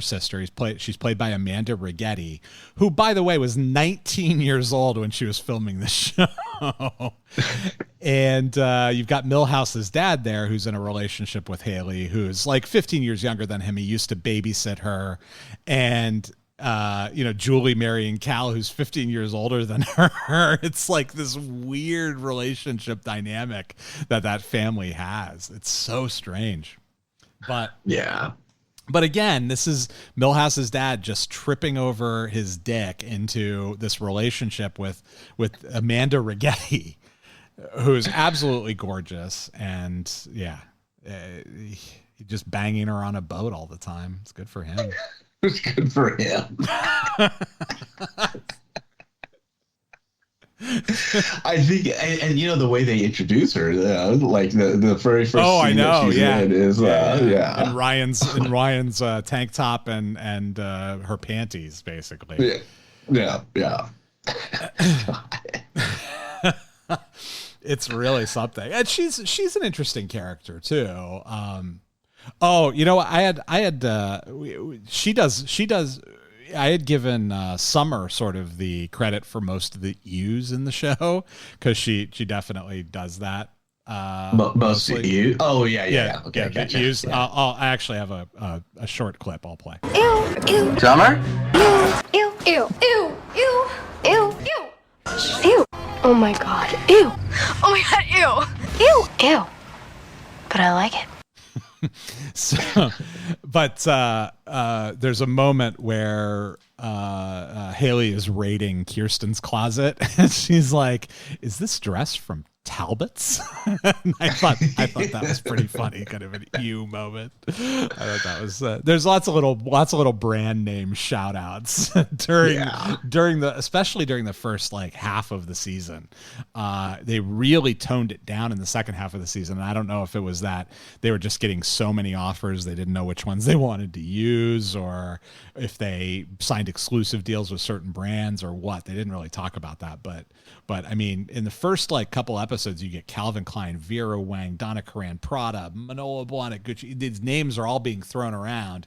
sister. She's played by Amanda Rigetti, who, by the way, was 19 years old when she was filming the show. And you've got Milhouse's dad there, who's in a relationship with Haley, who's like 15 years younger than him. He used to babysit her. And Julie marrying Cal, who's 15 years older than her. It's like this weird relationship dynamic that family has. It's so strange. But yeah. But again, this is Milhouse's dad just tripping over his dick into this relationship with Amanda Rigetti, who's absolutely gorgeous. And just banging her on a boat all the time. It's good for him. It's good for him. I think, and the way they introduce her, like the very first scene that she's in is in Ryan's tank top and her panties, basically. Yeah. It's really something, and she's an interesting character too. I had given Summer sort of the credit for most of the U's in the show, because she definitely does that. Most of you? Oh yeah. Okay. Gotcha. U's. Yeah. I actually have a short clip I'll play. Ew. Summer? Ew. Oh my god. Ew. Oh my god. Ew. But I like it. There's a moment where Haley is raiding Kirsten's closet, and she's like, "Is this dress from Talbot's?" And I thought that was pretty funny, kind of an ew moment. I thought that was. There's lots of little brand name shout outs especially during the first like half of the season. They really toned it down in the second half of the season. And I don't know if it was that they were just getting so many offers they didn't know which ones they wanted to use, or if they signed exclusive deals with certain brands or what. They didn't really talk about that, but I mean, in the first like couple episodes, you get Calvin Klein, Vera Wang, Donna Karan, Prada, Manolo Blahnik, Gucci. These names are all being thrown around.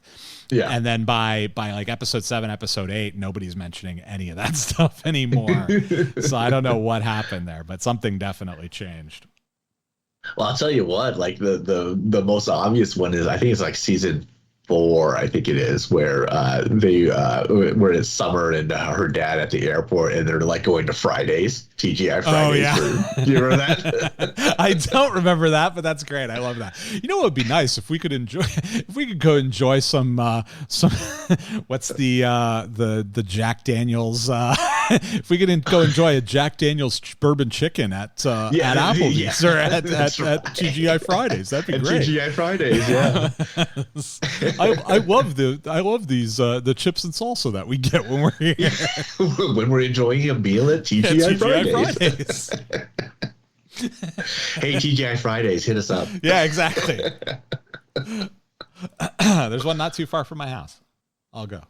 Yeah. And then by like episode 7, episode 8, nobody's mentioning any of that stuff anymore. So I don't know what happened there, but something definitely changed. Well, I'll tell you what, like the most obvious one is, I think it's like season 4, I think it is, where where it's Summer and her dad at the airport, and they're like going to Fridays, TGI Fridays. Oh yeah, do you remember that? I don't remember that, but that's great. I love that. You know what would be nice if we could go enjoy some what's the Jack Daniels. If we could go enjoy a Jack Daniels bourbon chicken at Applebee's or at TGI Fridays, that'd be great. TGI Fridays, yeah. I love these the chips and salsa that we get when we're here. When we're enjoying a meal at TGI Fridays. Hey, TGI Fridays, hit us up. Yeah, exactly. There's one not too far from my house. I'll go.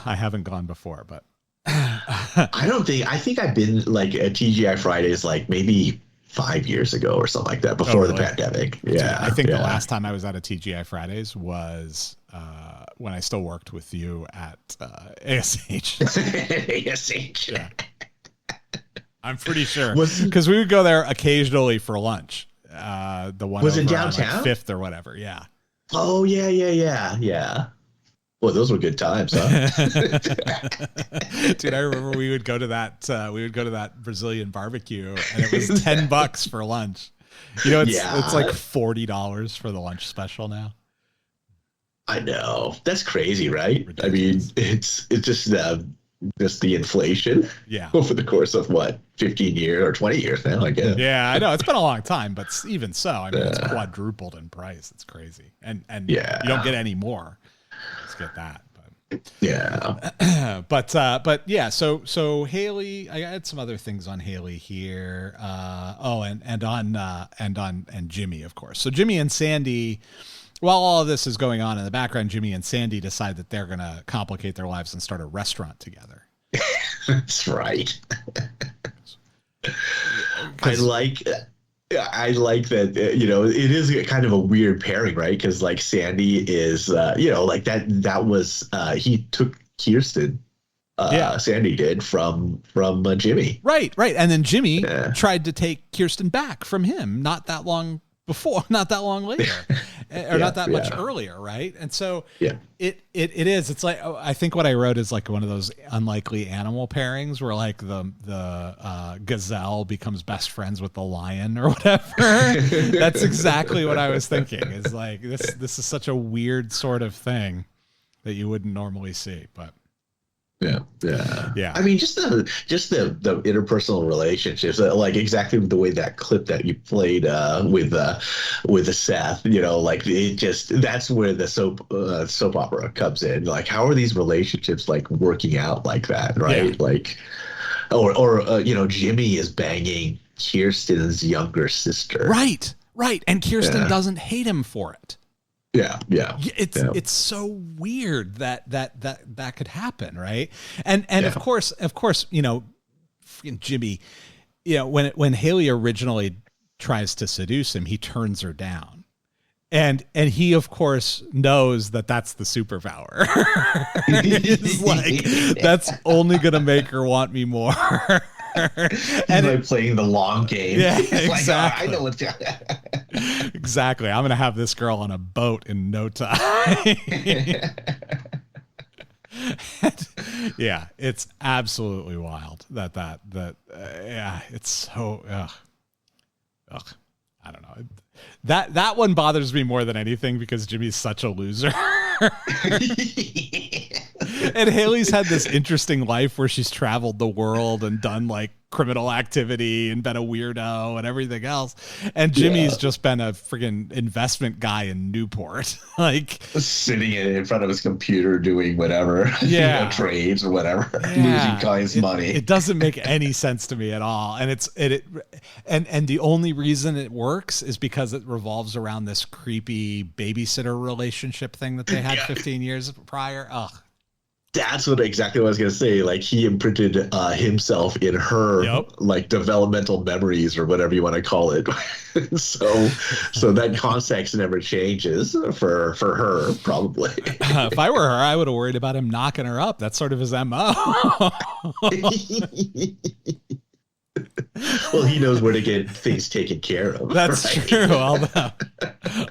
I haven't gone before, but I think I've been like at TGI Fridays like maybe 5 years ago or something like that, before the pandemic. Yeah. I think the last time I was at a TGI Fridays was when I still worked with you at ASH. ASH. Yeah. I'm pretty sure, because we would go there occasionally for lunch. The one was it downtown, like 5th or whatever. Yeah. Oh yeah. Well, those were good times, huh? Dude, I remember we would go to that Brazilian barbecue, and it was $10 for lunch. You know, it's like $40 for the lunch special now. I know, that's crazy, right? Ridiculous. I mean, it's just the inflation. Yeah. Over the course of 15 years or 20 years now, I guess. Yeah, I know it's been a long time, but even so, I mean, it's quadrupled in price. It's crazy, and you don't get any more. Let's get that. But yeah. but yeah. So Haley, I had some other things on Haley here. And on Jimmy, of course. So Jimmy and Sandy. While all of this is going on in the background, Jimmy and Sandy decide that they're going to complicate their lives and start a restaurant together. That's right. I like Yeah, I like that. It is kind of a weird pairing, right? Because like Sandy is, like that was he took Kirsten. Yeah. Sandy did from Jimmy. Right. And then Jimmy Yeah. tried to take Kirsten back from him not that long before, not that long later, or not that much earlier, right? And so it is. It's like, I think what I wrote is like one of those unlikely animal pairings where like the gazelle becomes best friends with the lion or whatever. That's exactly what I was thinking. Is like this is such a weird sort of thing that you wouldn't normally see, but. Yeah. Yeah. I mean, just the interpersonal relationships, like exactly the way that clip that you played with Seth. Like it just that's where the soap opera comes in. Like, how are these relationships like working out like that, right? Yeah. Like, or Jimmy is banging Kirsten's younger sister. Right. And Kirsten doesn't hate him for it. Yeah. It's so weird that could happen, right? And of course, freaking Jimmy, when Haley originally tries to seduce him, he turns her down. And he of course knows that that's the superpower. He's like, that's only gonna make her want me more. And like playing the long game. Yeah, exactly. Like, oh, I know what's exactly. I'm gonna have this girl on a boat in no time. Yeah, it's absolutely wild that it's so I don't know. That one bothers me more than anything because Jimmy's such a loser. And Haley's had this interesting life where she's traveled the world and done like criminal activity and been a weirdo and everything else. And Jimmy's just been a friggin' investment guy in Newport, like sitting in front of his computer doing whatever, trades or whatever, losing clients' money. It doesn't make any sense to me at all. And and the only reason it works is because it revolves around this creepy babysitter relationship thing that they had 15 years prior. Ugh. That's exactly what I was going to say. Like he imprinted himself in her like developmental memories or whatever you want to call it. so that context never changes for her probably. If I were her, I would have worried about him knocking her up. That's sort of his MO. Well, he knows where to get things taken care of. That's true.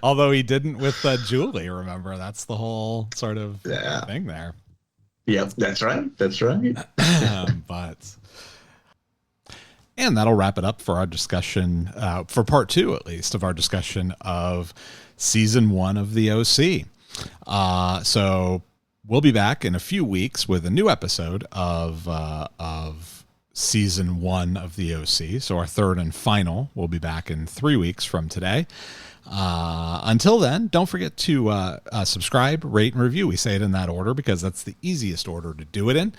Although he didn't with Julie, remember? That's the whole sort of thing there. Yep, that's right. And that'll wrap it up for our discussion, for part 2 at least, of our discussion of season 1 of the OC. So we'll be back in a few weeks with a new episode of season 1 of the OC. So our third and final will be back in 3 weeks from today. Until then, don't forget to subscribe, rate, and review. We say it in that order because that's the easiest order to do it in.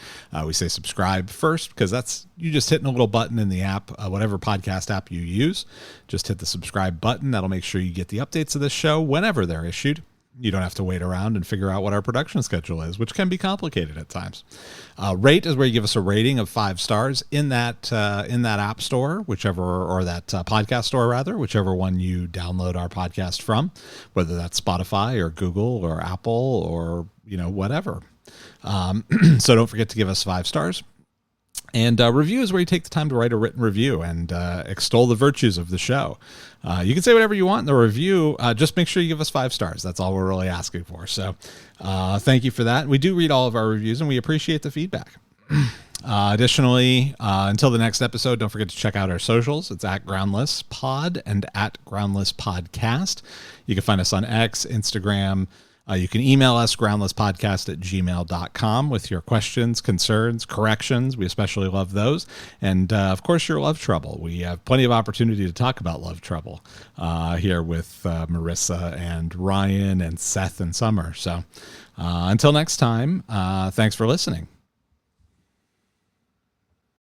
We say subscribe first because that's you just hitting a little button in the app, whatever podcast app you use. Just hit the subscribe button. That'll make sure you get the updates of this show whenever they're issued. You don't have to wait around and figure out what our production schedule is, which can be complicated at times. Rate is where you give us a rating of 5 stars in that app store, whichever, or that podcast store rather, whichever one you download our podcast from, whether that's Spotify or Google or Apple or whatever. So don't forget to give us 5 stars. And review is where you take the time to write a written review and extol the virtues of the show. You can say whatever you want in the review. Just make sure you give us 5 stars. That's all we're really asking for. So thank you for that. We do read all of our reviews, and we appreciate the feedback. Additionally, until the next episode, don't forget to check out our socials. It's at Groundless Pod and at Groundless Podcast. You can find us on X, Instagram. You can email us, groundlesspodcast@gmail.com, with your questions, concerns, corrections. We especially love those. And, of course, your love trouble. We have plenty of opportunity to talk about love trouble here with Marissa and Ryan and Seth and Summer. So until next time, thanks for listening.